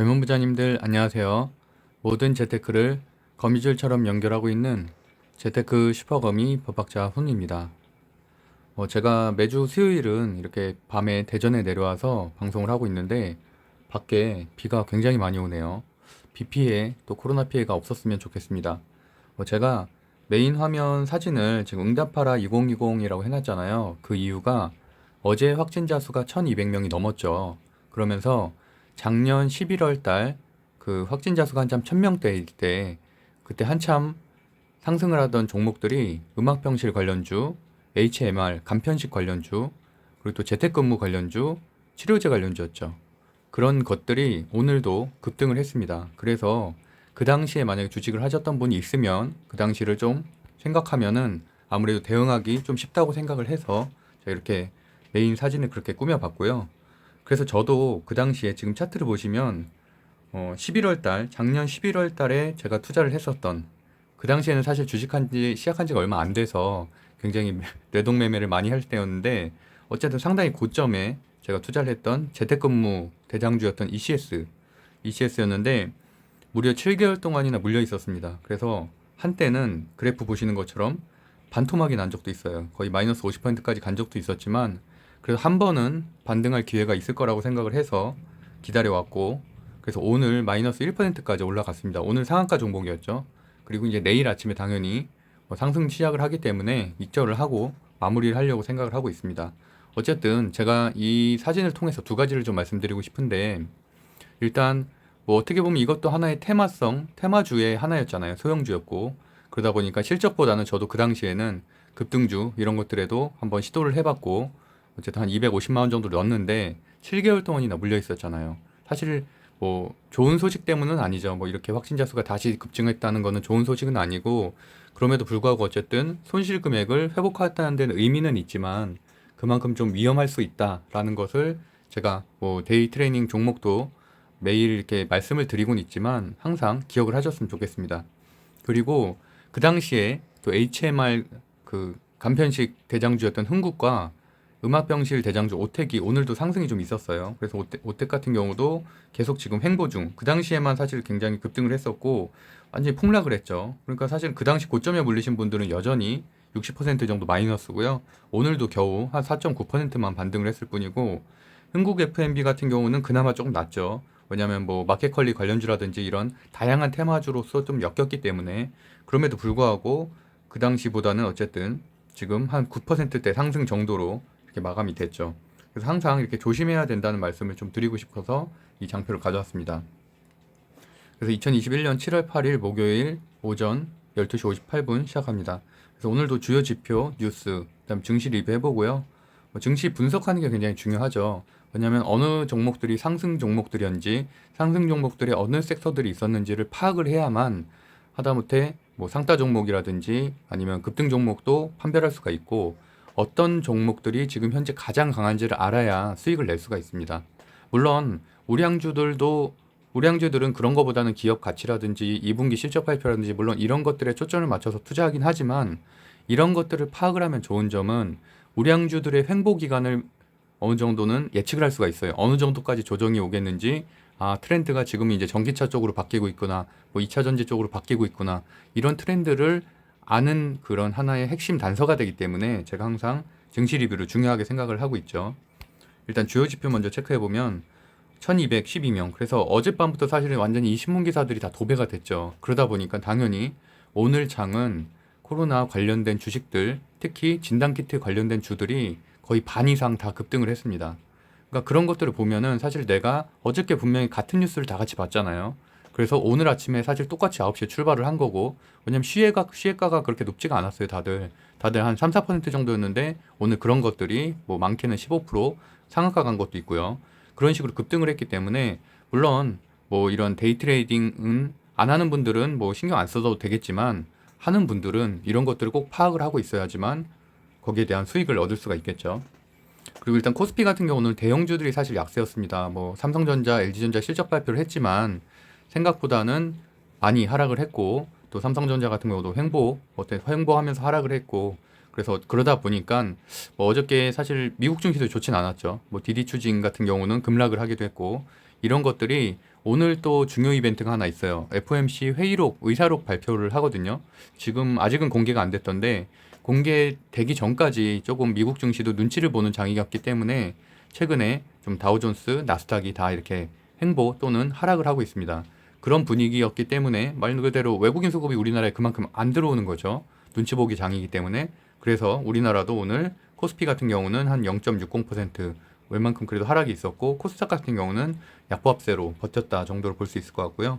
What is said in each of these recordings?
젊은 부자님들 안녕하세요. 모든 재테크를 거미줄처럼 연결하고 있는 재테크 슈퍼거미 법학자 훈입니다. 제가 매주 수요일은 이렇게 밤에 대전에 내려와서 방송을 하고 있는데 밖에 비가 굉장히 많이 오네요. 비 피해 또 코로나 피해가 없었으면 좋겠습니다. 제가 메인 화면 사진을 지금 응답하라 2020이라고 해놨잖아요. 그 이유가 어제 확진자 수가 1200명이 넘었죠. 그러면서 작년 11월 달 그 확진자 수가 한참 1000명대일 때 그때 한참 상승을 하던 종목들이 음악병실 관련주, HMR, 간편식 관련주, 그리고 또 재택근무 관련주, 치료제 관련주였죠. 그런 것들이 오늘도 급등을 했습니다. 그래서 그 당시에 만약에 주식을 하셨던 분이 있으면 그 당시를 좀 생각하면은 아무래도 대응하기 좀 쉽다고 생각을 해서 제가 이렇게 메인 사진을 그렇게 꾸며봤고요. 그래서 저도 그 당시에 지금 차트를 보시면 11월 달, 작년 11월 달에 제가 투자를 했었던 그 당시에는 사실 시작한 지가 얼마 안 돼서 굉장히 뇌동매매를 많이 할 때였는데 어쨌든 상당히 고점에 제가 투자를 했던 재택근무 대장주였던 ECS였는데 무려 7개월 동안이나 물려 있었습니다. 그래서 한때는 그래프 보시는 것처럼 반토막이 난 적도 있어요. 거의 마이너스 50%까지 간 적도 있었지만 그래서 한 번은 반등할 기회가 있을 거라고 생각을 해서 기다려왔고 그래서 오늘 마이너스 1%까지 올라갔습니다. 오늘 상한가 종목이었죠. 그리고 이제 내일 아침에 당연히 상승 시작을 하기 때문에 익절을 하고 마무리를 하려고 생각을 하고 있습니다. 어쨌든 제가 이 사진을 통해서 두 가지를 좀 말씀드리고 싶은데 일단 뭐 어떻게 보면 이것도 하나의 테마주의 하나였잖아요. 소형주였고 그러다 보니까 실적보다는 저도 그 당시에는 급등주 이런 것들에도 한번 시도를 해봤고 어쨌든 한 250만 원 정도 넣었는데 7개월 동안이나 물려 있었잖아요. 사실 뭐 좋은 소식 때문은 아니죠. 뭐 이렇게 확진자 수가 다시 급증했다는 거는 좋은 소식은 아니고 그럼에도 불구하고 어쨌든 손실 금액을 회복하다는 데는 의미는 있지만 그만큼 좀 위험할 수 있다라는 것을 제가 뭐 데이 트레이닝 종목도 매일 이렇게 말씀을 드리곤 있지만 항상 기억을 하셨으면 좋겠습니다. 그리고 그 당시에 또 HMR 그 간편식 대장주였던 흥국과 음압병실 대장주 오텍이 오늘도 상승이 좀 있었어요. 그래서 오텍 같은 경우도 계속 지금 횡보 중. 그 당시에만 사실 굉장히 급등을 했었고 완전히 폭락을 했죠. 그러니까 사실 그 당시 고점에 물리신 분들은 여전히 60% 정도 마이너스고요. 오늘도 겨우 한 4.9%만 반등을 했을 뿐이고 흥국 FMB 같은 경우는 그나마 조금 낫죠. 왜냐하면 뭐 마켓컬리 관련주라든지 이런 다양한 테마주로서 좀 엮였기 때문에 그럼에도 불구하고 그 당시보다는 어쨌든 지금 한 9%대 상승 정도로 이렇게 마감이 됐죠. 그래서 항상 이렇게 조심해야 된다는 말씀을 좀 드리고 싶어서 이 장표를 가져왔습니다. 그래서 2021년 7월 8일 목요일 오전 12시 58분 시작합니다. 그래서 오늘도 주요 지표, 뉴스, 그다음 증시 리뷰 해보고요. 증시 분석하는 게 굉장히 중요하죠. 왜냐하면 어느 종목들이 상승 종목들이었는지, 상승 종목들의 어느 섹터들이 있었는지를 파악을 해야만 하다못해 뭐 상따 종목이라든지 아니면 급등 종목도 판별할 수가 있고 어떤 종목들이 지금 현재 가장 강한지를 알아야 수익을 낼 수가 있습니다. 물론 우량주들은 그런 것보다는 기업 가치라든지 2분기 실적 발표라든지 물론 이런 것들에 초점을 맞춰서 투자하긴 하지만 이런 것들을 파악을 하면 좋은 점은 우량주들의 횡보 기간을 어느 정도는 예측을 할 수가 있어요. 어느 정도까지 조정이 오겠는지, 트렌드가 지금 이제 전기차 쪽으로 바뀌고 있구나, 뭐 2차 전지 쪽으로 바뀌고 있구나, 이런 트렌드를 아는 그런 하나의 핵심 단서가 되기 때문에 제가 항상 증시 리뷰를 중요하게 생각을 하고 있죠. 일단 주요 지표 먼저 체크해 보면 1212명. 그래서 어젯밤부터 사실은 완전히 이 신문 기사들이 다 도배가 됐죠. 그러다 보니까 당연히 오늘 장은 코로나 관련된 주식들, 특히 진단키트 관련된 주들이 거의 반 이상 다 급등을 했습니다. 그러니까 그런 것들을 보면은 사실 내가 어저께 분명히 같은 뉴스를 다 같이 봤잖아요. 그래서 오늘 아침에 사실 똑같이 9시에 출발을 한 거고, 왜냐면 시혜가가 그렇게 높지가 않았어요, 다들 한 3, 4% 정도였는데, 오늘 그런 것들이 뭐 많게는 15% 상한가 간 것도 있고요. 그런 식으로 급등을 했기 때문에, 물론 뭐 이런 데이 트레이딩은 안 하는 분들은 뭐 신경 안 써도 되겠지만, 하는 분들은 이런 것들을 꼭 파악을 하고 있어야지만 거기에 대한 수익을 얻을 수가 있겠죠. 그리고 일단 코스피 같은 경우는 대형주들이 사실 약세였습니다. 뭐 삼성전자, LG전자 실적 발표를 했지만 생각보다는 많이 하락을 했고 또 삼성전자 같은 경우도 횡보하면서 하락을 했고 그래서 그러다 보니까 뭐 어저께 사실 미국 증시도 좋진 않았죠. 뭐 디디 추징 같은 경우는 급락을 하기도 했고 이런 것들이 오늘 또 중요 이벤트가 하나 있어요. FOMC 회의록, 의사록 발표를 하거든요. 지금 아직은 공개가 안 됐던데 공개되기 전까지 조금 미국 증시도 눈치를 보는 장이었기 때문에 최근에 좀 다우존스, 나스닥이 다 이렇게 횡보 또는 하락을 하고 있습니다. 그런 분위기였기 때문에 말 그대로 외국인 수급이 우리나라에 그만큼 안 들어오는 거죠. 눈치 보기 장이기 때문에. 그래서 우리나라도 오늘 코스피 같은 경우는 한 0.60% 웬만큼 그래도 하락이 있었고, 코스닥 같은 경우는 약보합세로 버텼다 정도로 볼 수 있을 것 같고요.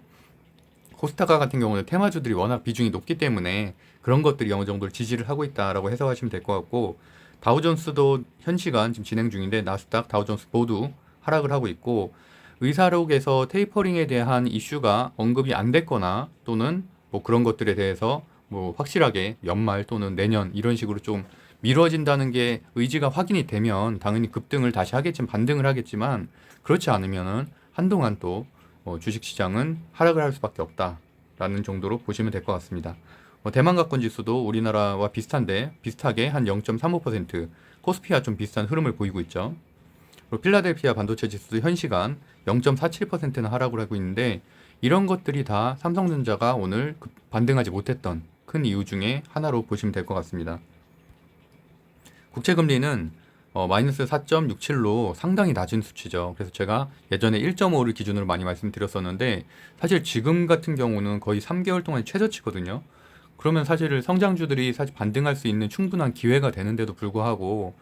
코스닥 같은 경우는 테마주들이 워낙 비중이 높기 때문에 그런 것들이 어느 정도 지지를 하고 있다라고 해석하시면 될 것 같고, 다우존스도 현 시간 지금 진행 중인데 나스닥, 다우존스 모두 하락을 하고 있고, 의사록에서 테이퍼링에 대한 이슈가 언급이 안 됐거나 또는 뭐 그런 것들에 대해서 뭐 확실하게 연말 또는 내년 이런 식으로 좀 미뤄진다는 게 의지가 확인이 되면 당연히 급등을 다시 하겠지만, 반등을 하겠지만, 그렇지 않으면은 한동안 또 주식시장은 하락을 할 수밖에 없다라는 정도로 보시면 될 것 같습니다. 대만 가권 지수도 우리나라와 비슷하게 한 0.35%, 코스피와 좀 비슷한 흐름을 보이고 있죠. 그리고 필라델피아 반도체 지수도 현 시간 0.47%는 하락을 하고 있는데, 이런 것들이 다 삼성전자가 오늘 반등하지 못했던 큰 이유 중에 하나로 보시면 될 것 같습니다. 국채금리는 마이너스 4.67로 상당히 낮은 수치죠. 그래서 제가 예전에 1.5를 기준으로 많이 말씀드렸었는데, 사실 지금 같은 경우는 거의 3개월 동안 최저치거든요. 그러면 사실 성장주들이 사실 반등할 수 있는 충분한 기회가 되는데도 불구하고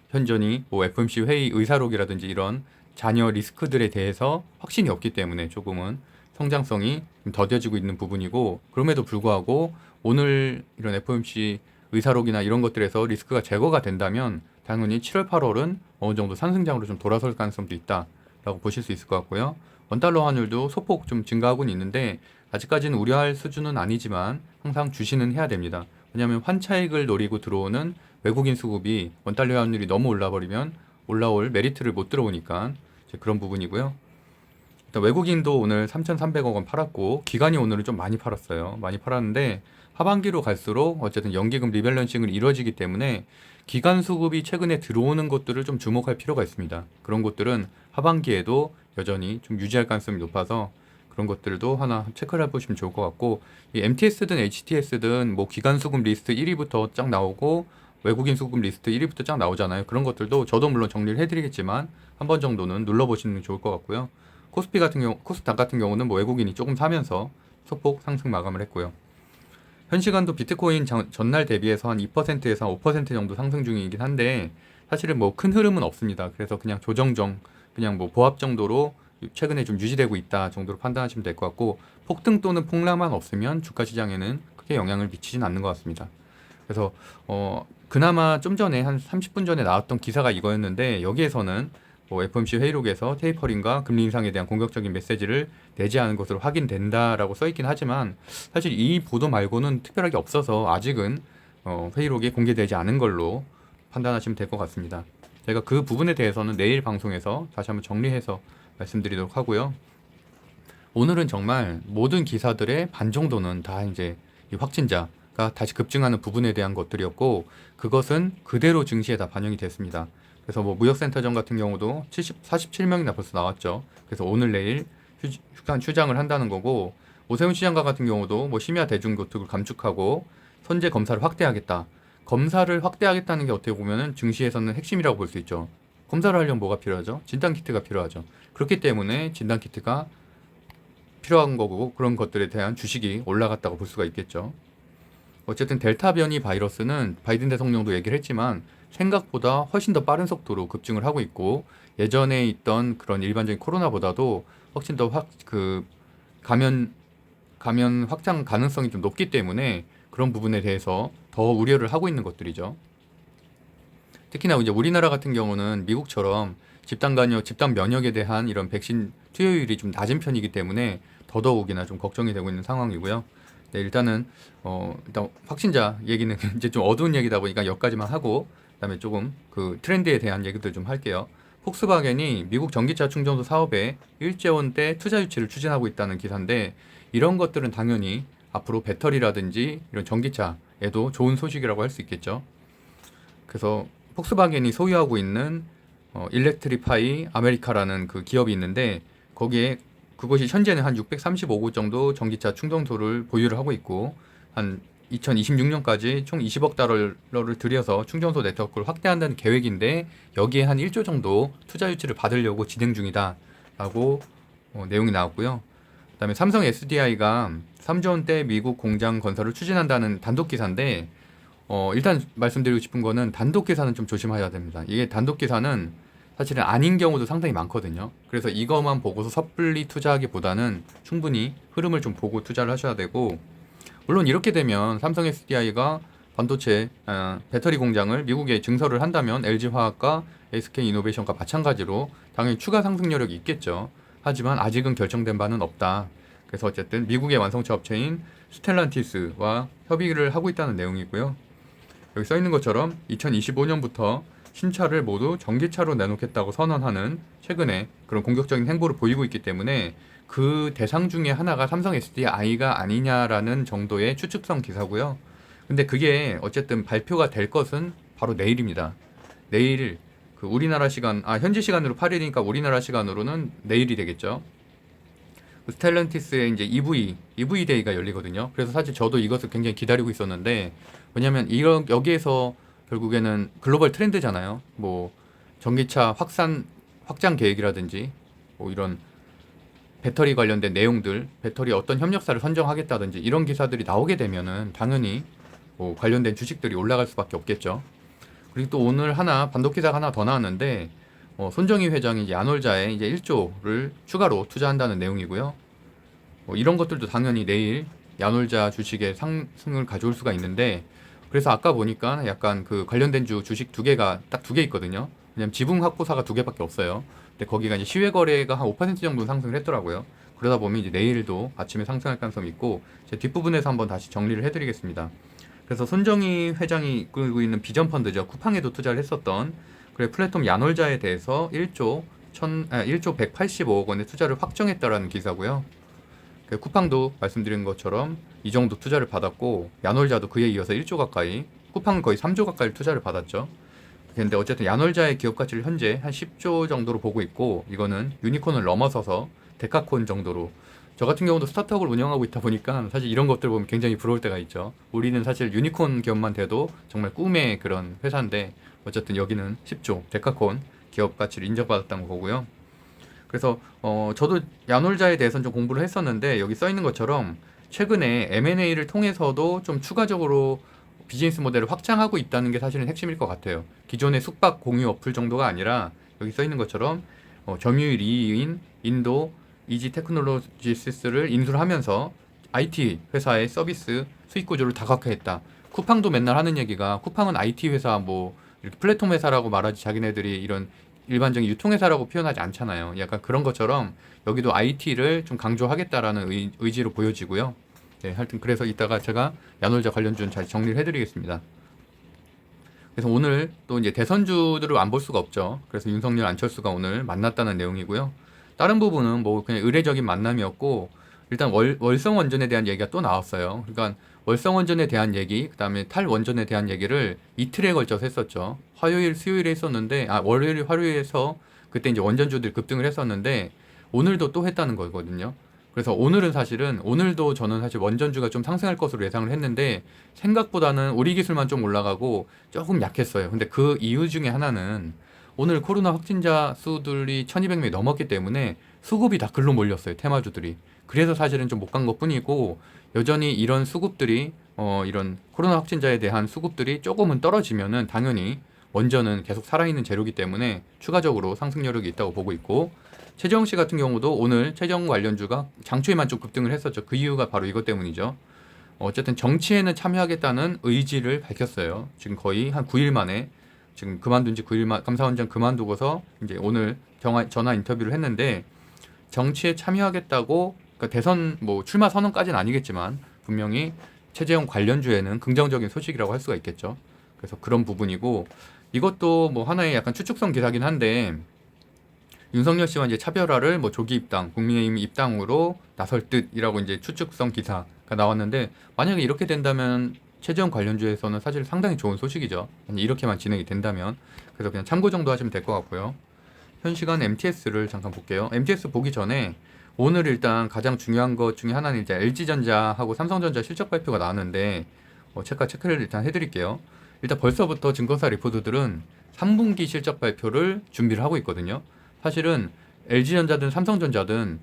현저히 뭐 FOMC 회의 의사록이라든지 이런 잔여 리스크들에 대해서 확신이 없기 때문에 조금은 성장성이 좀 더뎌지고 있는 부분이고, 그럼에도 불구하고 오늘 이런 FOMC 의사록이나 이런 것들에서 리스크가 제거가 된다면 당연히 7월, 8월은 어느 정도 상승장으로 좀 돌아설 가능성도 있다라고 보실 수 있을 것 같고요. 원달러 환율도 소폭 좀 증가하고는 있는데 아직까지는 우려할 수준은 아니지만 항상 주시는 해야 됩니다. 왜냐하면 환차익을 노리고 들어오는 외국인 수급이 원달러 환율이 너무 올라버리면 올라올 메리트를 못 들어오니까 이제 그런 부분이고요. 일단 외국인도 오늘 3,300억 원 팔았고, 기관이 오늘은 좀 많이 팔았어요. 많이 팔았는데 하반기로 갈수록 어쨌든 연기금 리밸런싱을 이루어지기 때문에 기관 수급이 최근에 들어오는 것들을 좀 주목할 필요가 있습니다. 그런 것들은 하반기에도 여전히 좀 유지할 가능성이 높아서 그런 것들도 하나 체크를 해보시면 좋을 것 같고, 이 MTS든 HTS든 뭐 기관 수급 리스트 1위부터 쫙 나오고 외국인 수급 리스트 1위부터 쫙 나오잖아요. 그런 것들도 저도 물론 정리를 해드리겠지만 한 번 정도는 눌러보시는 게 좋을 것 같고요. 코스피 같은 경우, 코스닥 같은 경우는 뭐 외국인이 조금 사면서 소폭 상승 마감을 했고요. 현 시간도 비트코인 전날 대비해서 한 2%에서 5% 정도 상승 중이긴 한데 사실은 뭐 큰 흐름은 없습니다. 그래서 그냥 그냥 뭐 보합 정도로 최근에 좀 유지되고 있다 정도로 판단하시면 될 것 같고, 폭등 또는 폭락만 없으면 주가 시장에는 크게 영향을 미치진 않는 것 같습니다. 그래서 그나마 좀 전에 한 30분 전에 나왔던 기사가 이거였는데, 여기에서는 뭐 FOMC 회의록에서 테이퍼링과 금리 인상에 대한 공격적인 메시지를 내지 않은 것으로 확인된다라고 써있긴 하지만 사실 이 보도 말고는 특별하게 없어서 아직은 회의록이 공개되지 않은 걸로 판단하시면 될 것 같습니다. 제가 그 부분에 대해서는 내일 방송에서 다시 한번 정리해서 말씀드리도록 하고요. 오늘은 정말 모든 기사들의 반 정도는 다 이제 이 확진자가 다시 급증하는 부분에 대한 것들이었고, 그것은 그대로 증시에 다 반영이 됐습니다. 그래서 뭐 무역센터점 같은 경우도 47명이나 벌써 나왔죠. 그래서 오늘 내일 휴장을 한다는 거고, 오세훈 시장과 같은 경우도 뭐 심야 대중교통을 감축하고 선제 검사를 확대하겠다. 검사를 확대하겠다는 게 어떻게 보면은 증시에서는 핵심이라고 볼 수 있죠. 검사를 하려면 뭐가 필요하죠? 진단키트가 필요하죠. 그렇기 때문에 진단키트가 필요한 거고, 그런 것들에 대한 주식이 올라갔다고 볼 수가 있겠죠. 어쨌든 델타 변이 바이러스는 바이든 대통령도 얘기를 했지만 생각보다 훨씬 더 빠른 속도로 급증을 하고 있고, 예전에 있던 그런 일반적인 코로나보다도 훨씬 더 감염 확장 가능성이 좀 높기 때문에 그런 부분에 대해서 더 우려를 하고 있는 것들이죠. 특히나 이제 우리나라 같은 경우는 미국처럼 집단 면역에 대한 이런 백신 투여율이 좀 낮은 편이기 때문에 더더욱이나 좀 걱정이 되고 있는 상황이고요. 네, 일단 확진자 얘기는 이제 좀 어두운 얘기다 보니까 여기까지만 하고, 그다음에 조금 그 트렌드에 대한 얘기들 좀 할게요. 폭스바겐이 미국 전기차 충전소 사업에 1조 원대 투자 유치를 추진하고 있다는 기사인데, 이런 것들은 당연히 앞으로 배터리라든지 이런 전기차에도 좋은 소식이라고 할 수 있겠죠. 그래서 폭스바겐이 소유하고 있는 일렉트리파이 아메리카라는 그 기업이 있는데, 거기에 그것이 현재는 한 635곳 정도 전기차 충전소를 보유를 하고 있고, 한 2026년까지 총 20억 달러를 들여서 충전소 네트워크를 확대한다는 계획인데, 여기에 한 1조 정도 투자 유치를 받으려고 진행 중이다 라고 내용이 나왔고요. 그다음에 삼성 SDI가 3조 원대 미국 공장 건설을 추진한다는 단독 기사인데, 일단 말씀드리고 싶은 거는 단독 기사는 좀 조심하셔야 됩니다. 이게 단독 기사는 사실은 아닌 경우도 상당히 많거든요. 그래서 이것만 보고서 섣불리 투자하기보다는 충분히 흐름을 좀 보고 투자를 하셔야 되고, 물론 이렇게 되면 삼성 SDI가 반도체 배터리 공장을 미국에 증설을 한다면 LG화학과 SK이노베이션과 마찬가지로 당연히 추가 상승 여력이 있겠죠. 하지만 아직은 결정된 바는 없다. 그래서 어쨌든 미국의 완성차 업체인 스텔란티스와 협의를 하고 있다는 내용이고요. 여기 써 있는 것처럼 2025년부터 신차를 모두 전기차로 내놓겠다고 선언하는 최근에 그런 공격적인 행보를 보이고 있기 때문에 그 대상 중에 하나가 삼성 SDI가 아니냐라는 정도의 추측성 기사고요. 근데 그게 어쨌든 발표가 될 것은 바로 내일입니다. 내일 그 우리나라 시간, 현지 시간으로 8일이니까 우리나라 시간으로는 내일이 되겠죠. 스텔란티스의 이제 EV 데이가 열리거든요. 그래서 사실 저도 이것을 굉장히 기다리고 있었는데, 왜냐면 여기에서 결국에는 글로벌 트렌드잖아요. 뭐 전기차 확장 계획이라든지 뭐 이런 배터리 관련된 내용들, 배터리 어떤 협력사를 선정하겠다든지 이런 기사들이 나오게 되면은 당연히 뭐 관련된 주식들이 올라갈 수밖에 없겠죠. 그리고 또 오늘 반독 기사가 하나 더 나왔는데, 손정희 회장이 야놀자에 이제 1조를 추가로 투자한다는 내용이고요. 이런 것들도 당연히 내일 야놀자 주식의 상승을 가져올 수가 있는데, 그래서 아까 보니까 약간 그 관련된 주식 딱 두 개 있거든요. 왜냐면 지분 확보사가 두 개밖에 없어요. 근데 거기가 이제 시외 거래가 한 5% 정도 상승을 했더라고요. 그러다 보면 이제 내일도 아침에 상승할 가능성이 있고, 제 뒷부분에서 한번 다시 정리를 해드리겠습니다. 그래서 손정희 회장이 이끌고 있는 비전 펀드죠. 쿠팡에도 투자를 했었던 그래 플랫폼 야놀자에 대해서 1조 180억 원의 투자를 확정했다라는 기사고요. 쿠팡도 말씀드린 것처럼 이 정도 투자를 받았고, 야놀자도 그에 이어서 1조 가까이, 쿠팡은 거의 3조 가까이 투자를 받았죠. 근데 어쨌든 야놀자의 기업 가치를 현재 한 10조 정도로 보고 있고, 이거는 유니콘을 넘어서서 데카콘 정도로, 저 같은 경우도 스타트업을 운영하고 있다 보니까 사실 이런 것들 보면 굉장히 부러울 때가 있죠. 우리는 사실 유니콘 기업만 돼도 정말 꿈의 그런 회사인데, 어쨌든 여기는 10조 데카콘 기업 가치를 인정받았다는 거고요. 그래서 저도 야놀자에 대해서는 좀 공부를 했었는데, 여기 써 있는 것처럼 최근에 M&A를 통해서도 좀 추가적으로 비즈니스 모델을 확장하고 있다는 게 사실은 핵심일 것 같아요. 기존의 숙박 공유 어플 정도가 아니라 여기 써 있는 것처럼 점유율 2위인 인도 이지 테크놀로지스를 인수를 하면서 IT 회사의 서비스 수익 구조를 다각화했다. 쿠팡도 맨날 하는 얘기가, 쿠팡은 IT 회사 뭐 이렇게 플랫폼 회사라고 말하지 자기네들이 이런 일반적인 유통회사라고 표현하지 않잖아요. 약간 그런 것처럼 여기도 IT를 좀 강조하겠다라는 의지로 보여지고요. 네, 하여튼 그래서 이따가 제가 야놀자 관련주는 잘 정리를 해드리겠습니다. 그래서 오늘 또 이제 대선주들을 안 볼 수가 없죠. 그래서 윤석열, 안철수가 오늘 만났다는 내용이고요. 다른 부분은 뭐 그냥 의례적인 만남이었고, 일단 월성원전에 대한 얘기가 또 나왔어요. 그러니까 월성원전에 대한 얘기, 그 다음에 탈원전에 대한 얘기를 이틀에 걸쳐서 했었죠. 화요일, 수요일에 했었는데, 월요일, 화요일에서 그때 이제 원전주들 급등을 했었는데, 오늘도 또 했다는 거거든요. 그래서 오늘도 저는 사실 원전주가 좀 상승할 것으로 예상을 했는데, 생각보다는 우리 기술만 좀 올라가고 조금 약했어요. 근데 그 이유 중에 하나는 오늘 코로나 확진자 수들이 1200명이 넘었기 때문에 수급이 다 글로 몰렸어요. 테마주들이. 그래서 사실은 좀 못 간 것뿐이고, 여전히 이런 수급들이 이런 코로나 확진자에 대한 수급들이 조금은 떨어지면은 당연히 원전은 계속 살아있는 재료이기 때문에 추가적으로 상승 여력이 있다고 보고 있고, 최재형 씨 같은 경우도 오늘 최재형 관련주가 장초에만 좀 급등을 했었죠. 그 이유가 바로 이것 때문이죠. 어쨌든 정치에는 참여하겠다는 의지를 밝혔어요. 지금 거의 한 9일 만에, 지금 그만둔 지 9일 만, 감사원장 그만두고서 이제 오늘 전화 인터뷰를 했는데, 정치에 참여하겠다고, 그러니까 대선 뭐 출마 선언까지는 아니겠지만 분명히 최재형 관련주에는 긍정적인 소식이라고 할 수가 있겠죠. 그래서 그런 부분이고, 이것도 뭐 하나의 약간 추측성 기사긴 한데, 윤석열 씨와 이제 차별화를 뭐 조기 입당, 국민의힘 입당으로 나설 듯이라고 이제 추측성 기사가 나왔는데, 만약에 이렇게 된다면 최재형 관련주에서는 사실 상당히 좋은 소식이죠. 이렇게만 진행이 된다면. 그래서 그냥 참고 정도 하시면 될 것 같고요. 현 시간 MTS를 잠깐 볼게요. MTS 보기 전에 오늘 일단 가장 중요한 것 중에 하나는 이제 LG전자하고 삼성전자 실적 발표가 나왔는데 체크를 일단 해드릴게요. 일단 벌써부터 증권사 리포트들은 3분기 실적 발표를 준비를 하고 있거든요. 사실은 LG전자든 삼성전자든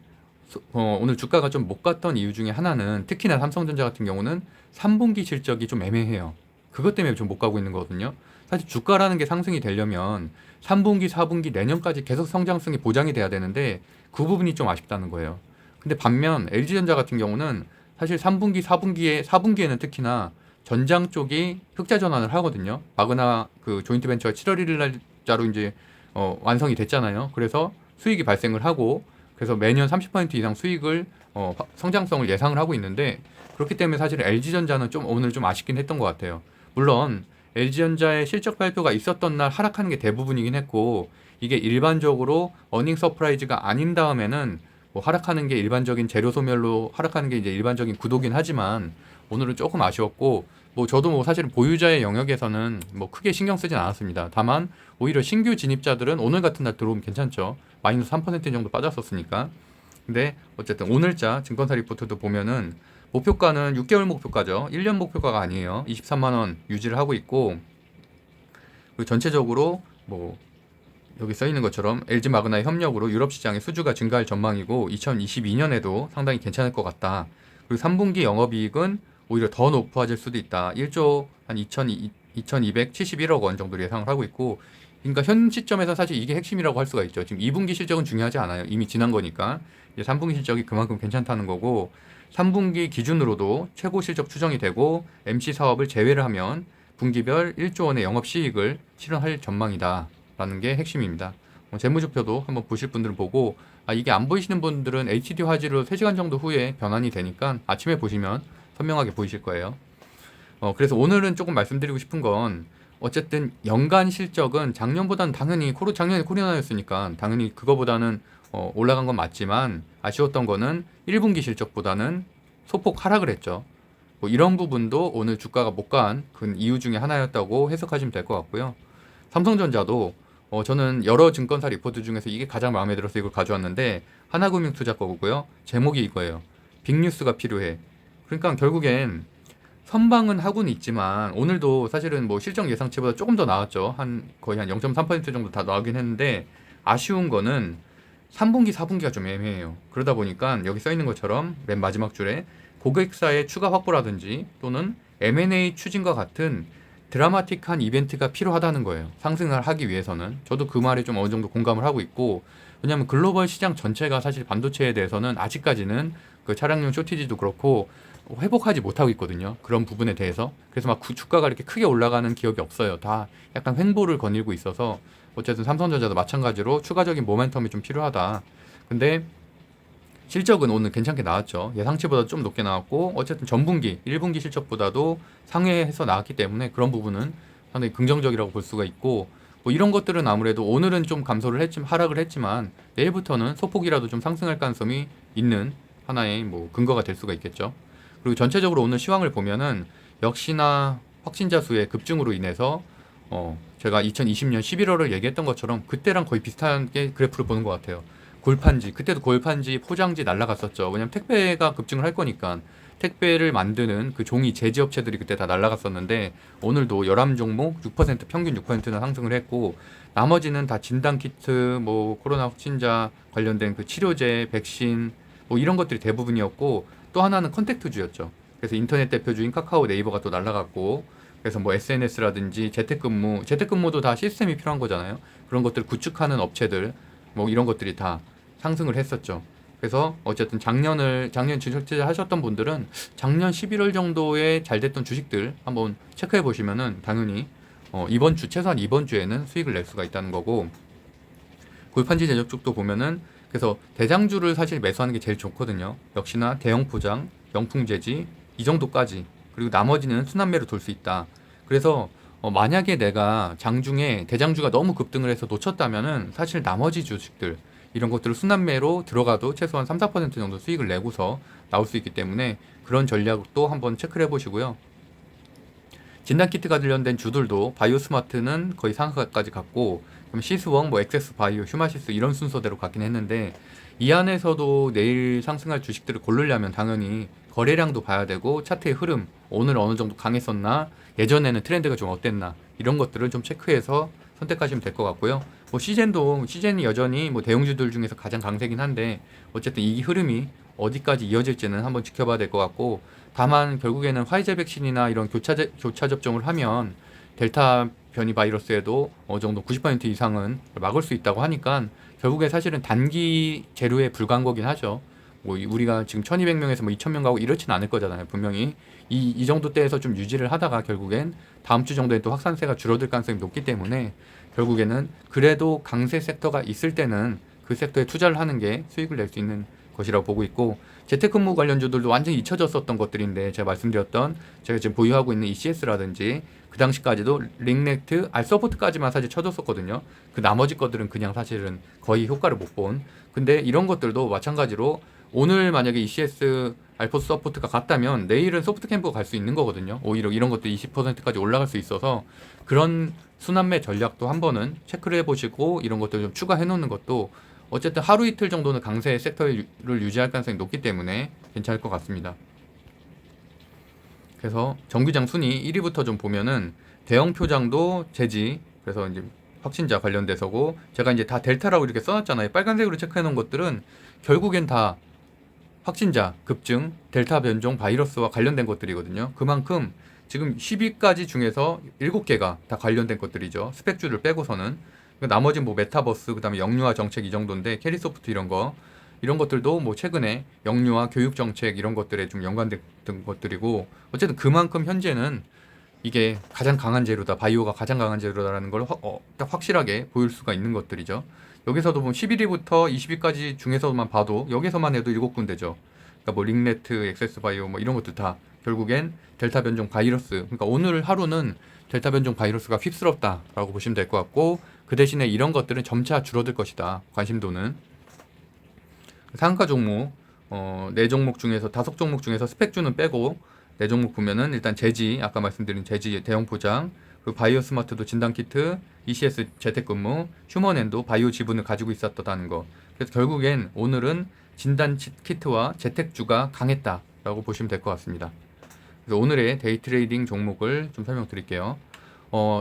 오늘 주가가 좀 못 갔던 이유 중에 하나는 특히나 삼성전자 같은 경우는 3분기 실적이 좀 애매해요. 그것 때문에 좀 못 가고 있는 거거든요. 사실 주가라는 게 상승이 되려면 3분기, 4분기, 내년까지 계속 성장성이 보장이 돼야 되는데 그 부분이 좀 아쉽다는 거예요. 근데 반면 LG전자 같은 경우는 사실 3분기, 4분기에는 특히나 전장 쪽이 흑자 전환을 하거든요. 마그나 그 조인트 벤처가 7월 1일 날짜로 이제 완성이 됐잖아요. 그래서 수익이 발생을 하고 그래서 매년 30% 이상 수익을 성장성을 예상을 하고 있는데 그렇기 때문에 사실 LG전자는 좀 오늘 좀 아쉽긴 했던 것 같아요. 물론 LG전자의 실적 발표가 있었던 날 하락하는 게 대부분이긴 했고 이게 일반적으로 어닝 서프라이즈가 아닌 다음에는 뭐 하락하는 게 일반적인 재료 소멸로 하락하는 게 이제 일반적인 구도긴 하지만 오늘은 조금 아쉬웠고 뭐 저도 뭐 사실은 보유자의 영역에서는 뭐 크게 신경 쓰진 않았습니다. 다만 오히려 신규 진입자들은 오늘 같은 날 들어오면 괜찮죠. 마이너스 3% 정도 빠졌었으니까. 근데 어쨌든 오늘자 증권사 리포트도 보면은 목표가는 6개월 목표가죠. 1년 목표가가 아니에요. 23만 원 유지를 하고 있고 그리고 전체적으로 뭐 여기 써 있는 것처럼 LG 마그나의 협력으로 유럽 시장의 수주가 증가할 전망이고 2022년에도 상당히 괜찮을 것 같다. 그리고 3분기 영업이익은 오히려 더 높아질 수도 있다. 1조 한 2,271억 원 정도로 예상을 하고 있고 그러니까 현 시점에서 사실 이게 핵심이라고 할 수가 있죠. 지금 2분기 실적은 중요하지 않아요. 이미 지난 거니까. 이제 3분기 실적이 그만큼 괜찮다는 거고 3분기 기준으로도 최고 실적 추정이 되고 MC 사업을 제외를 하면 분기별 1조 원의 영업 이익을 실현할 전망이다. 라는 게 핵심입니다. 재무제표도 한번 보실 분들은 보고 이게 안 보이시는 분들은 HD 화질로 3시간 정도 후에 변환이 되니까 아침에 보시면 선명하게 보이실 거예요. 그래서 오늘은 조금 말씀드리고 싶은 건 어쨌든 연간 실적은 작년보다는 당연히 작년에 코로나였으니까 당연히 그거보다는 올라간 건 맞지만 아쉬웠던 거는 1분기 실적보다는 소폭 하락을 했죠. 뭐 이런 부분도 오늘 주가가 못 간 그 이유 중에 하나였다고 해석하시면 될 것 같고요. 삼성전자도 저는 여러 증권사 리포트 중에서 이게 가장 마음에 들어서 이걸 가져왔는데 하나금융투자 거고요. 제목이 이거예요. 빅뉴스가 필요해. 그러니까 결국엔 선방은 하고는 있지만 오늘도 사실은 뭐 실적 예상치보다 조금 더 나왔죠. 거의 한 0.3% 정도 다 나오긴 했는데 아쉬운 거는 3분기, 4분기가 좀 애매해요. 그러다 보니까 여기 써 있는 것처럼 맨 마지막 줄에 고객사의 추가 확보라든지 또는 M&A 추진과 같은 드라마틱한 이벤트가 필요하다는 거예요. 상승을 하기 위해서는. 저도 그 말에 좀 어느 정도 공감을 하고 있고 왜냐하면 글로벌 시장 전체가 사실 반도체에 대해서는 아직까지는 그 차량용 쇼티지도 그렇고 회복하지 못하고 있거든요. 그런 부분에 대해서. 그래서 막 주가가 이렇게 크게 올라가는 기업이 없어요. 다 약간 횡보를 거닐고 있어서 어쨌든 삼성전자도 마찬가지로 추가적인 모멘텀이 좀 필요하다. 근데 실적은 오늘 괜찮게 나왔죠. 예상치보다 좀 높게 나왔고 어쨌든 전분기, 1분기 실적보다도 상회해서 나왔기 때문에 그런 부분은 상당히 긍정적이라고 볼 수가 있고 뭐 이런 것들은 아무래도 오늘은 좀 하락을 했지만 내일부터는 소폭이라도 좀 상승할 가능성이 있는 하나의 뭐 근거가 될 수가 있겠죠. 그리고 전체적으로 오늘 시황을 보면은 역시나 확진자 수의 급증으로 인해서 제가 2020년 11월을 얘기했던 것처럼 그때랑 거의 비슷하게 그래프를 보는 것 같아요. 골판지, 그때도 골판지, 포장지 날라갔었죠. 왜냐면 택배가 급증을 할 거니까 택배를 만드는 그 종이 제지업체들이 그때 다 날라갔었는데 오늘도 11종목 6% 평균 6%나 상승을 했고 나머지는 다 진단키트, 뭐 코로나 확진자 관련된 그 치료제, 백신 뭐 이런 것들이 대부분이었고 또 하나는 컨택트주였죠. 그래서 인터넷 대표주인 카카오 네이버가 또 날라갔고 그래서 뭐 SNS라든지 재택근무도 다 시스템이 필요한 거잖아요. 그런 것들 구축하는 업체들 뭐 이런 것들이 다 상승을 했었죠. 그래서 어쨌든 작년 주식 투자하셨던 분들은 작년 11월 정도에 잘 됐던 주식들 한번 체크해 보시면은 당연히 최소한 이번 주에는 수익을 낼 수가 있다는 거고 골판지 제적 쪽도 보면은 그래서 대장주를 사실 매수하는 게 제일 좋거든요. 역시나 대형 포장, 명품 재지 이 정도까지 그리고 나머지는 순환매로 돌 수 있다. 그래서 만약에 내가 장중에 대장주가 너무 급등을 해서 놓쳤다면은 사실 나머지 주식들 이런 것들을 순환매로 들어가도 최소한 3, 4% 정도 수익을 내고서 나올 수 있기 때문에 그런 전략도 한번 체크를 해보시고요. 진단키트 관련된 주들도 바이오스마트는 거의 상한가까지 갔고 그럼 시스웍, 뭐 엑세스 바이오, 휴마시스 이런 순서대로 갔긴 했는데 이 안에서도 내일 상승할 주식들을 고르려면 당연히 거래량도 봐야 되고 차트의 흐름, 오늘 어느 정도 강했었나, 예전에는 트렌드가 좀 어땠나 이런 것들을 좀 체크해서 선택하시면 될 것 같고요. 뭐 시젠이 여전히 뭐 대형주들 중에서 가장 강세긴 한데 어쨌든 이 흐름이 어디까지 이어질지는 한번 지켜봐야 될 것 같고, 다만 결국에는 화이자 백신이나 이런 교차 접종을 하면 델타 변이 바이러스에도 어느 정도 90% 이상은 막을 수 있다고 하니까 결국에 사실은 단기 재료에 불과한 거긴 하죠. 뭐 우리가 지금 1200명에서 뭐 2000명 가고 이렇진 않을 거잖아요. 분명히 이 정도 때에서 좀 유지를 하다가 결국엔 다음 주 정도에 또 확산세가 줄어들 가능성이 높기 때문에 결국에는 그래도 강세 섹터가 있을 때는 그 섹터에 투자를 하는 게 수익을 낼 수 있는 것이라고 보고 있고, 재택근무 관련주들도 완전히 잊혀졌었던 것들인데 제가 말씀드렸던 제가 지금 보유하고 있는 ECS라든지 그 당시까지도 링넥트, 알서포트까지만 사실 쳐줬었거든요. 그 나머지 것들은 그냥 사실은 거의 효과를 못 본. 근데 이런 것들도 마찬가지로 오늘 만약에 ECS 알포스 서포트가 갔다면 내일은 소프트캠프가 갈 수 있는 거거든요. 오히려 이런 것도 20%까지 올라갈 수 있어서 그런 순환매 전략도 한번은 체크를 해보시고 이런 것들 좀 추가해 놓는 것도 어쨌든 하루 이틀 정도는 강세 섹터를 유지할 가능성이 높기 때문에 괜찮을 것 같습니다. 그래서 정규장 순위 1위부터 좀 보면은 대형 표장도 제지, 그래서 이제 확진자 관련돼서고, 제가 이제 다 델타라고 이렇게 써놨잖아요. 빨간색으로 체크해 놓은 것들은 결국엔 다 확진자 급증, 델타 변종 바이러스와 관련된 것들이거든요. 그만큼 지금 10위까지 중에서 7개가 다 관련된 것들이죠. 스펙주를 빼고서는. 나머지 뭐 메타버스, 그 다음에 영유아 정책 이 정도인데 캐리소프트 이런 것들도 뭐 최근에 영유아 교육 정책 이런 것들에 좀 연관된 것들이고, 어쨌든 그만큼 현재는 이게 가장 강한 재료다, 바이오가 가장 강한 재료다라는 걸 딱 확실하게 보일 수가 있는 것들이죠. 여기서도 보면 11위부터 20위까지 중에서만 봐도 여기서만 해도 7군데죠. 그러니까 뭐 링네트, 엑세스 바이오 뭐 이런 것들 다 결국엔 델타 변종 바이러스, 그러니까 오늘 하루는 델타 변종 바이러스가 휩쓸었다라고 보시면 될 것 같고, 그 대신에 이런 것들은 점차 줄어들 것이다, 관심도는. 상한가 종목 4종목 중에서 5종목 중에서 스펙주는 빼고 4종목 보면은 일단 제지, 아까 말씀드린 제지 대형 포장, 그리고 바이오 스마트도 진단키트, ECS 재택근무, 휴먼엔도 바이오 지분을 가지고 있었다는 거. 그래서 결국엔 오늘은 진단키트와 재택주가 강했다라고 보시면 될 것 같습니다. 그래서 오늘의 데이 트레이딩 종목을 좀 설명드릴게요.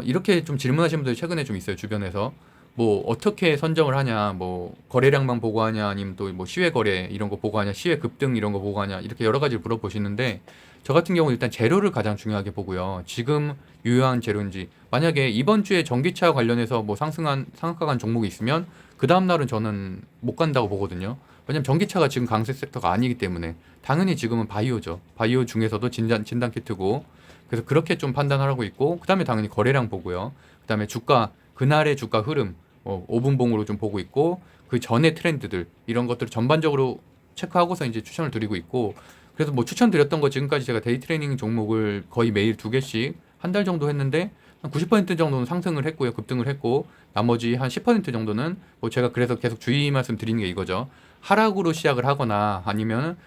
이렇게 좀 질문하시는 분들이 최근에 좀 있어요, 주변에서. 뭐 어떻게 선정을 하냐, 뭐 거래량만 보고 하냐, 아니면 또 뭐 시외 거래 이런 거 보고 하냐, 시외 급등 이런 거 보고 하냐, 이렇게 여러 가지를 물어보시는데, 저 같은 경우는 일단 재료를 가장 중요하게 보고요. 지금 유효한 재료인지, 만약에 이번 주에 전기차 관련해서 뭐 상한가 간 종목이 있으면 그 다음 날은 저는 못 간다고 보거든요. 왜냐면 전기차가 지금 강세 섹터가 아니기 때문에 당연히 지금은 바이오죠. 바이오 중에서도 진단키트고, 그래서 그렇게 좀 판단하라고 있고, 그 다음에 당연히 거래량 보고요. 그 다음에 주가, 그날의 주가 흐름 5분봉으로 좀 보고 있고, 그 전의 트렌드들 이런 것들을 전반적으로 체크하고서 이제 추천을 드리고 있고, 그래서 뭐 추천드렸던 거 지금까지 제가 데이 트레이닝 종목을 거의 매일 2개씩 한 달 정도 했는데 한 90% 정도는 상승을 했고요, 급등을 했고, 나머지 한 10% 정도는 뭐 제가 그래서 계속 주의 말씀 드리는 게 이거죠. 하락으로 시작을 하거나 아니면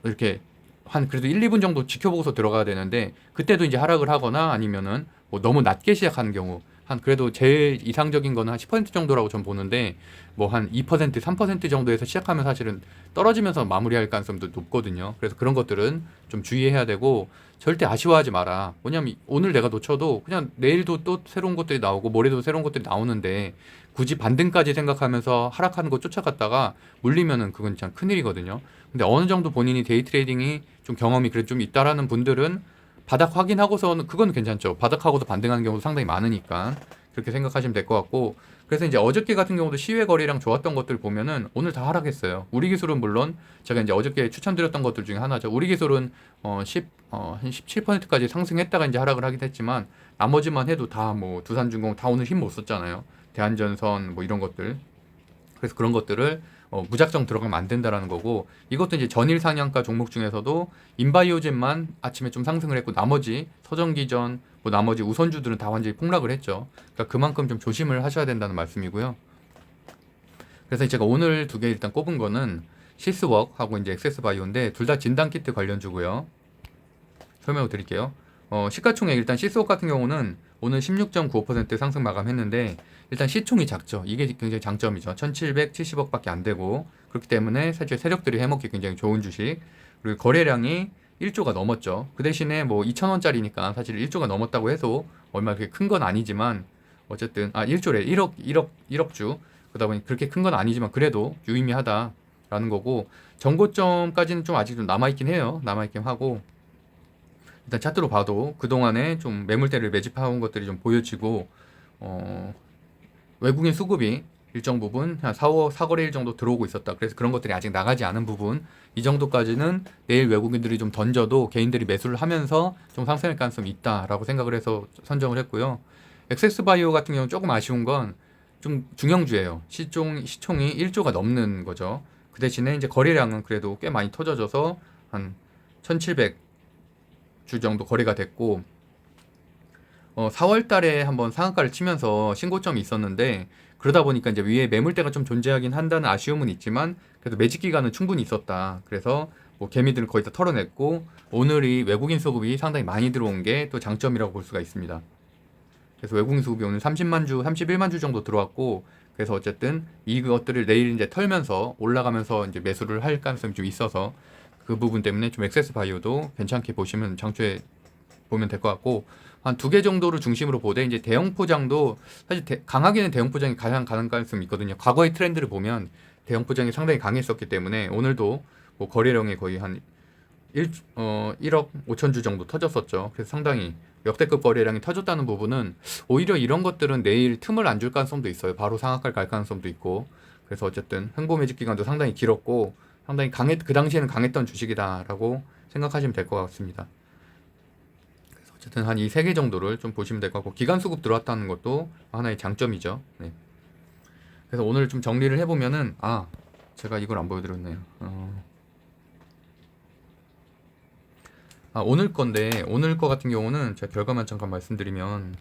이렇게 한 그래도 1, 2분 정도 지켜보고서 들어가야 되는데, 그때도 이제 하락을 하거나 아니면은 뭐 너무 낮게 시작하는 경우, 한 그래도 제일 이상적인 거는 한 10% 정도라고 전 보는데, 뭐 한 2%, 3% 정도에서 시작하면 사실은 떨어지면서 마무리할 가능성도 높거든요. 그래서 그런 것들은 좀 주의해야 되고, 절대 아쉬워하지 마라. 왜냐면 오늘 내가 놓쳐도 그냥 내일도 또 새로운 것들이 나오고 모레도 새로운 것들이 나오는데, 굳이 반등까지 생각하면서 하락하는 거 쫓아갔다가 물리면은 그건 참 큰일이거든요. 근데 어느 정도 본인이 데이 트레이딩이 좀 경험이 그래도 좀 있다라는 분들은 바닥 확인하고서는 그건 괜찮죠. 바닥하고도 반등하는 경우도 상당히 많으니까 그렇게 생각하시면 될 것 같고, 그래서 이제 어저께 같은 경우도 시외 거래량 좋았던 것들 보면은 오늘 다 하락했어요. 우리 기술은 물론 제가 이제 어저께 추천드렸던 것들 중에 하나죠. 우리 기술은 한 17%까지 상승했다가 이제 하락을 하긴 했지만, 나머지만 해도 다 뭐 두산중공 다 오늘 힘 못 썼잖아요. 대한전선 뭐 이런 것들. 그래서 그런 것들을 무작정 들어가면 안 된다라는 거고, 이것도 이제 전일 상향가 종목 중에서도 인바이오젠만 아침에 좀 상승을 했고, 나머지 서정기전 뭐 나머지 우선주들은 다 완전히 폭락을 했죠. 그러니까 그만큼 좀 조심을 하셔야 된다는 말씀이고요. 그래서 제가 오늘 2개 일단 꼽은 거는 시스웍하고 이제 엑세스바이오인데 둘 다 진단키트 관련주고요. 설명을 드릴게요. 시가총액 일단 시스웍 같은 경우는 오늘 16.95% 상승 마감했는데, 일단 시총이 작죠. 이게 굉장히 장점이죠. 1770억밖에 안 되고 그렇기 때문에 사실 세력들이 해먹기 굉장히 좋은 주식. 그리고 거래량이 1조가 넘었죠. 그 대신에 뭐 2,000원짜리니까 사실 1조가 넘었다고 해도 얼마 그렇게 큰 건 아니지만 어쨌든 1조래 1억 주. 그러다 보니 그렇게 큰 건 아니지만 그래도 유의미하다라는 거고 정고점까지는 좀 아직 좀 남아있긴 해요. 남아있긴 하고 일단 차트로 봐도 그동안에 좀 매물대를 매집해온 것들이 좀 보여지고 외국인 수급이 일정 부분 한 4거래일 정도 들어오고 있었다. 그래서 그런 것들이 아직 나가지 않은 부분 이 정도까지는 내일 외국인들이 좀 던져도 개인들이 매수를 하면서 좀 상승할 가능성이 있다라고 생각을 해서 선정을 했고요. 엑세스바이오 같은 경우는 조금 아쉬운 건 좀 중형주예요. 시총이 1조가 넘는 거죠. 그 대신에 이제 거래량은 그래도 꽤 많이 터져져서 한 1700주 정도 거래가 됐고 4월 달에 한번 상한가를 치면서 신고점이 있었는데 그러다 보니까 이제 위에 매물대가 좀 존재하긴 한다는 아쉬움은 있지만 그래도 매직 기간은 충분히 있었다. 그래서 뭐 개미들은 거의 다 털어냈고 오늘이 외국인 수급이 상당히 많이 들어온 게 또 장점이라고 볼 수가 있습니다. 그래서 외국인 수급이 오늘 30만 주, 31만 주 정도 들어왔고 그래서 어쨌든 이것들을 내일 이제 털면서 올라가면서 이제 매수를 할 가능성이 좀 있어서 그 부분 때문에 좀 엑세스 바이오도 괜찮게 보시면 장초에 보면 될 것 같고 한 두 개 정도를 중심으로 보되 이제 대형 포장도 사실 강하게는 대형 포장이 가장 가는 가능성이 있거든요. 과거의 트렌드를 보면 대형 포장이 상당히 강했었기 때문에 오늘도 뭐 거래량이 거의 한 1억 5천 주 정도 터졌었죠. 그래서 상당히 역대급 거래량이 터졌다는 부분은 오히려 이런 것들은 내일 틈을 안 줄 가능성도 있어요. 바로 상한가를 갈 가능성도 있고 그래서 어쨌든 횡보 매직 기간도 상당히 길었고 상당히 그 당시에는 강했던 주식이다라고 생각하시면 될 것 같습니다. 그래서 어쨌든 한 이 세 개 정도를 좀 보시면 될 것 같고 기간 수급 들어왔다는 것도 하나의 장점이죠. 네. 그래서 오늘 좀 정리를 해보면은 제가 이걸 안 보여드렸네요. 오늘 건데 오늘 거 같은 경우는 제가 결과만 잠깐 말씀드리면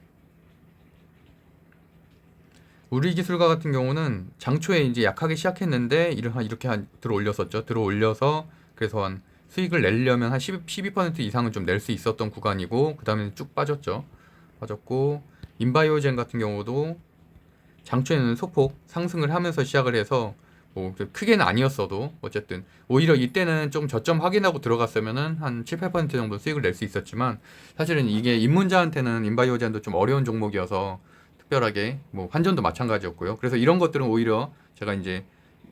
우리기술가 같은 경우는 장초에 이제 약하게 시작했는데 이렇게 들어 올렸었죠. 들어 올려서 그래서 한 수익을 내려면 한 12% 이상은 좀 낼 수 있었던 구간이고 그 다음에 쭉 빠졌죠. 빠졌고 인바이오젠 같은 경우도 장초에는 소폭 상승을 하면서 시작을 해서 뭐 크게는 아니었어도 어쨌든 오히려 이때는 좀 저점 확인하고 들어갔으면은 한 7, 8% 정도 수익을 낼 수 있었지만 사실은 이게 입문자한테는 인바이오젠도 좀 어려운 종목이어서 특별하게 뭐 환전도 마찬가지였고요. 그래서 이런 것들은 오히려 제가 이제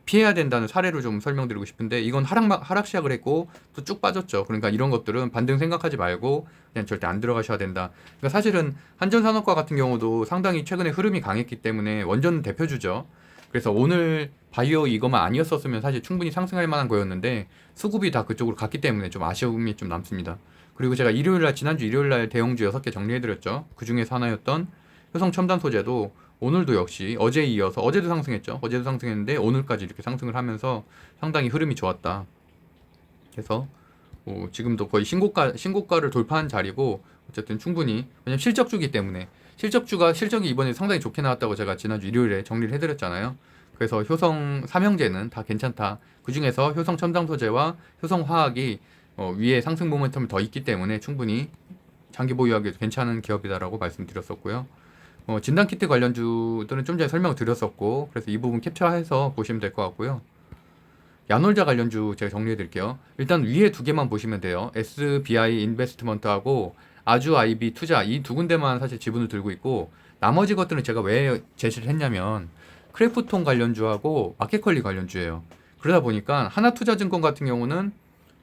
피해야 된다는 사례로 좀 설명드리고 싶은데 이건 하락 시작을 했고 또 쭉 빠졌죠. 그러니까 이런 것들은 반등 생각하지 말고 그냥 절대 안 들어가셔야 된다. 그러니까 사실은 한전산업과 같은 경우도 상당히 최근에 흐름이 강했기 때문에 원전 대표주죠. 그래서 오늘 바이오 이거만 아니었었으면 사실 충분히 상승할 만한 거였는데 수급이 다 그쪽으로 갔기 때문에 좀 아쉬움이 좀 남습니다. 그리고 제가 지난주 일요일날 대형주 6개 정리해드렸죠. 그 중에서 하나였던 효성첨단 소재도 오늘도 역시 어제에 이어서 어제도 상승했죠. 어제도 상승했는데 오늘까지 이렇게 상승을 하면서 상당히 흐름이 좋았다. 그래서 지금도 거의 신고가를 돌파한 자리고 어쨌든 충분히 왜냐면 실적주기 때문에 실적이 이번에 상당히 좋게 나왔다고 제가 지난주 일요일에 정리를 해드렸잖아요. 그래서 효성 삼형제는 다 괜찮다. 그 중에서 효성 첨단 소재와 효성 화학이 위에 상승 모멘텀이 더 있기 때문에 충분히 장기 보유하기도 괜찮은 기업이다라고 말씀드렸었고요. 진단키트 관련주들은 좀 전에 설명을 드렸었고 그래서 이 부분 캡처해서 보시면 될 것 같고요. 야놀자 관련주 제가 정리해 드릴게요. 일단 위에 두 개만 보시면 돼요. SBI 인베스트먼트하고 아주 IB 투자 이 두 군데만 사실 지분을 들고 있고 나머지 것들은 제가 왜 제시를 했냐면 크래프톤 관련주하고 마켓컬리 관련주예요. 그러다 보니까 하나투자증권 같은 경우는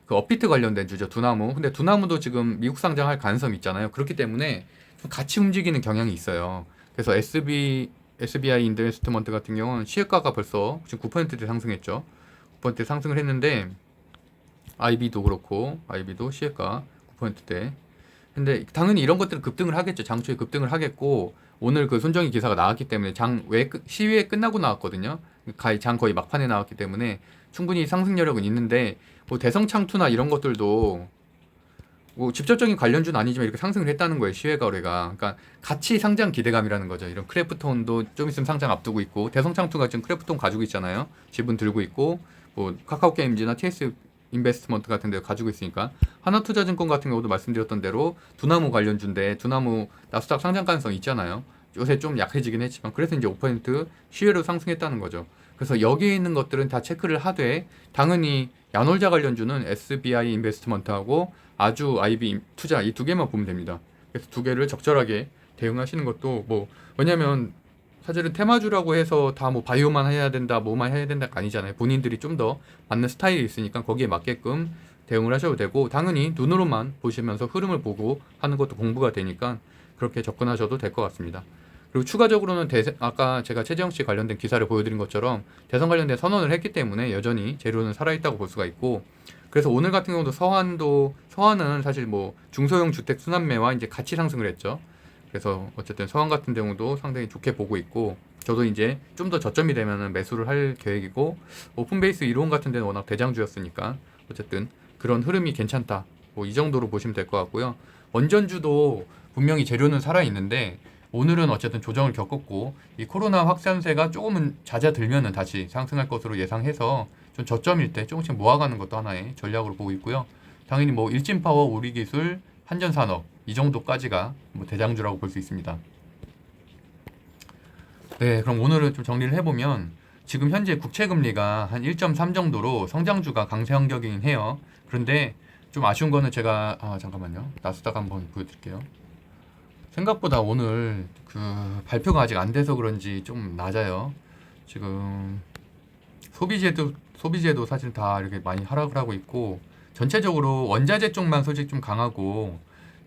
그 업비트 관련된 주죠. 두나무. 근데 두나무도 지금 미국 상장할 가능성이 있잖아요. 그렇기 때문에 좀 같이 움직이는 경향이 있어요. 그래서 SBI 인베스트먼트 같은 경우는 시가가 벌써 지금 9%대 상승했죠. 9% 상승을 했는데 IB도 그렇고 IB도 시가 9%대. 근데 당연히 이런 것들은 급등을 하겠죠. 장초에 급등을 하겠고 오늘 그 손정희 기사가 나왔기 때문에 시위에 끝나고 나왔거든요. 장 거의 막판에 나왔기 때문에 충분히 상승 여력은 있는데 뭐 대성창투나 이런 것들도 뭐 직접적인 관련주는 아니지만 이렇게 상승을 했다는 거예요. 시외 거래가. 그러니까 같이 상장 기대감이라는 거죠. 이런 크래프톤도 좀 있으면 상장 앞두고 있고 대성창투가 지금 크래프톤 가지고 있잖아요. 지분 들고 있고 뭐 카카오게임즈나 TS 인베스트먼트 같은 데 가지고 있으니까 하나투자증권 같은 경우도 말씀드렸던 대로 두나무 관련주인데 두나무 나스닥 상장 가능성이 있잖아요. 요새 좀 약해지긴 했지만 그래서 이제 5% 시외로 상승했다는 거죠. 그래서 여기에 있는 것들은 다 체크를 하되 당연히 야놀자 관련주는 SBI 인베스트먼트하고 아주 IB 투자 이 두 개만 보면 됩니다. 그래서 두 개를 적절하게 대응하시는 것도 뭐 왜냐면 사실은 테마주라고 해서 다 뭐 바이오만 해야 된다 뭐만 해야 된다가 아니잖아요. 본인들이 좀 더 맞는 스타일이 있으니까 거기에 맞게끔 대응을 하셔도 되고 당연히 눈으로만 보시면서 흐름을 보고 하는 것도 공부가 되니까 그렇게 접근하셔도 될 것 같습니다. 그리고 추가적으로는 아까 제가 최재형 씨 관련된 기사를 보여드린 것처럼 대선 관련된 선언을 했기 때문에 여전히 재료는 살아있다고 볼 수가 있고 그래서 오늘 같은 경우도 서한은 사실 뭐 중소형 주택 순환매와 이제 같이 상승을 했죠. 그래서 어쨌든 서한 같은 경우도 상당히 좋게 보고 있고 저도 이제 좀 더 저점이 되면은 매수를 할 계획이고 오픈베이스 이론 같은 데는 워낙 대장주였으니까 어쨌든 그런 흐름이 괜찮다. 뭐 이 정도로 보시면 될 것 같고요. 원전주도 분명히 재료는 살아있는데 오늘은 어쨌든 조정을 겪었고 이 코로나 확산세가 조금은 잦아들면은 다시 상승할 것으로 예상해서 좀 저점일 때 조금씩 모아가는 것도 하나의 전략으로 보고 있고요. 당연히 뭐 일진파워, 우리기술, 한전산업 이 정도까지가 뭐 대장주라고 볼 수 있습니다. 네, 그럼 오늘은 좀 정리를 해보면 지금 현재 국채금리가 한 1.3 정도로 성장주가 강세 환경이긴 해요. 그런데 좀 아쉬운 거는 제가 잠깐만요. 나스닥 한번 보여드릴게요. 생각보다 오늘 그 발표가 아직 안 돼서 그런지 좀 낮아요. 지금 소비재도 사실 다 이렇게 많이 하락을 하고 있고 전체적으로 원자재 쪽만 솔직히 좀 강하고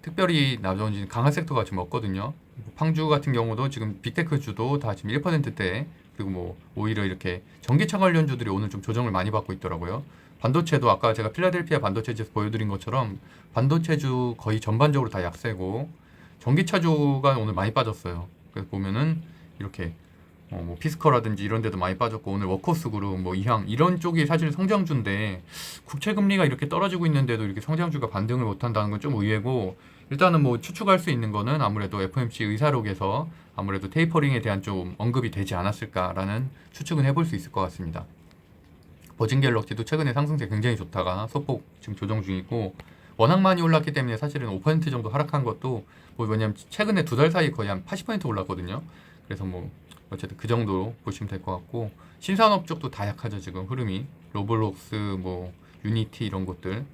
특별히 나머지 강한 섹터가 지금 없거든요. 팡주 같은 경우도 지금 빅테크주도 다 지금 1%대 그리고 뭐 오히려 이렇게 전기차 관련주들이 오늘 좀 조정을 많이 받고 있더라고요. 반도체도 아까 제가 필라델피아 반도체지에서 보여드린 것처럼 반도체주 거의 전반적으로 다 약세고 전기차주가 오늘 많이 빠졌어요. 그래서 보면은 이렇게 뭐 피스커라든지 이런 데도 많이 빠졌고 오늘 워커스 그룹 뭐 이항 이런 쪽이 사실 성장주인데 국채 금리가 이렇게 떨어지고 있는데도 이렇게 성장주가 반등을 못 한다는 건 좀 의외고 일단은 뭐 추측할 수 있는 거는 아무래도 FOMC 의사록에서 아무래도 테이퍼링에 대한 좀 언급이 되지 않았을까라는 추측은 해볼 수 있을 것 같습니다. 버진 갤럭시도 최근에 상승세 굉장히 좋다가 소폭 지금 조정 중이고 워낙 많이 올랐기 때문에 사실은 5% 정도 하락한 것도 뭐 왜냐면 최근에 두 달 사이 거의 한 80% 올랐거든요. 그래서 뭐 어쨌든 그 정도로 보시면 될 것 같고 신산업 쪽도 다 약하죠 지금 흐름이 로블록스 뭐 유니티 이런 것들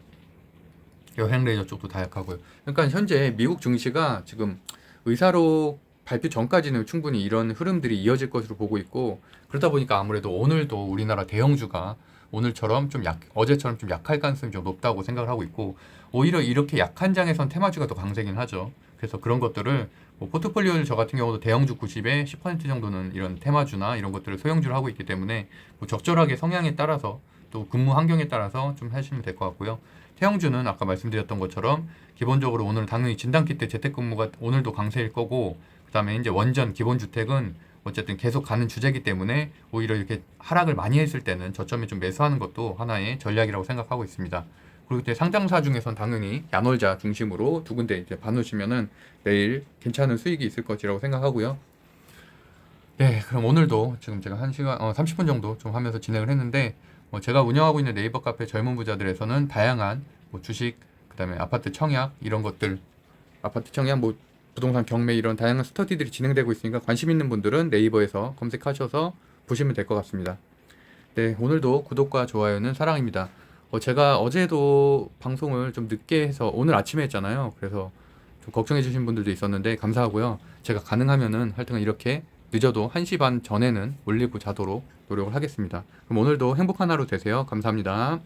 여행 레저 쪽도 다 약하고요. 그러니까 현재 미국 증시가 지금 의사록 발표 전까지는 충분히 이런 흐름들이 이어질 것으로 보고 있고 그러다 보니까 아무래도 오늘도 우리나라 대형주가 오늘처럼 어제처럼 좀 약할 가능성이 좀 높다고 생각을 하고 있고 오히려 이렇게 약한 장에선 테마주가 더 강세긴 하죠. 그래서 그런 것들을 뭐 포트폴리오를 저 같은 경우도 대형주 90에 10% 정도는 이런 테마주나 이런 것들을 소형주를 하고 있기 때문에 뭐 적절하게 성향에 따라서 또 근무 환경에 따라서 좀 하시면 될 것 같고요. 태형주는 아까 말씀드렸던 것처럼 기본적으로 오늘 당연히 진단키 때 재택근무가 오늘도 강세일 거고 그다음에 이제 원전 기본주택은 어쨌든 계속 가는 주제이기 때문에 오히려 이렇게 하락을 많이 했을 때는 저점에 좀 매수하는 것도 하나의 전략이라고 생각하고 있습니다. 그리고 이제 상장사 중에선 당연히 야놀자 중심으로 두 군데 이제 봐놓으시면은 내일 괜찮은 수익이 있을 것이라고 생각하고요. 네, 그럼 오늘도 지금 제가 1시간 30분 정도 좀 하면서 진행을 했는데 제가 운영하고 있는 네이버 카페 젊은 부자들에서는 다양한 뭐 주식, 그다음에 아파트 청약 이런 것들, 아파트 청약 뭐 부동산 경매 이런 다양한 스터디들이 진행되고 있으니까 관심 있는 분들은 네이버에서 검색하셔서 보시면 될 것 같습니다. 네, 오늘도 구독과 좋아요는 사랑입니다. 제가 어제도 방송을 좀 늦게 해서 오늘 아침에 했잖아요. 그래서 좀 걱정해 주신 분들도 있었는데 감사하고요. 제가 가능하면은 하여튼 이렇게 늦어도 1시 반 전에는 올리고 자도록 노력을 하겠습니다. 그럼 오늘도 행복한 하루 되세요. 감사합니다.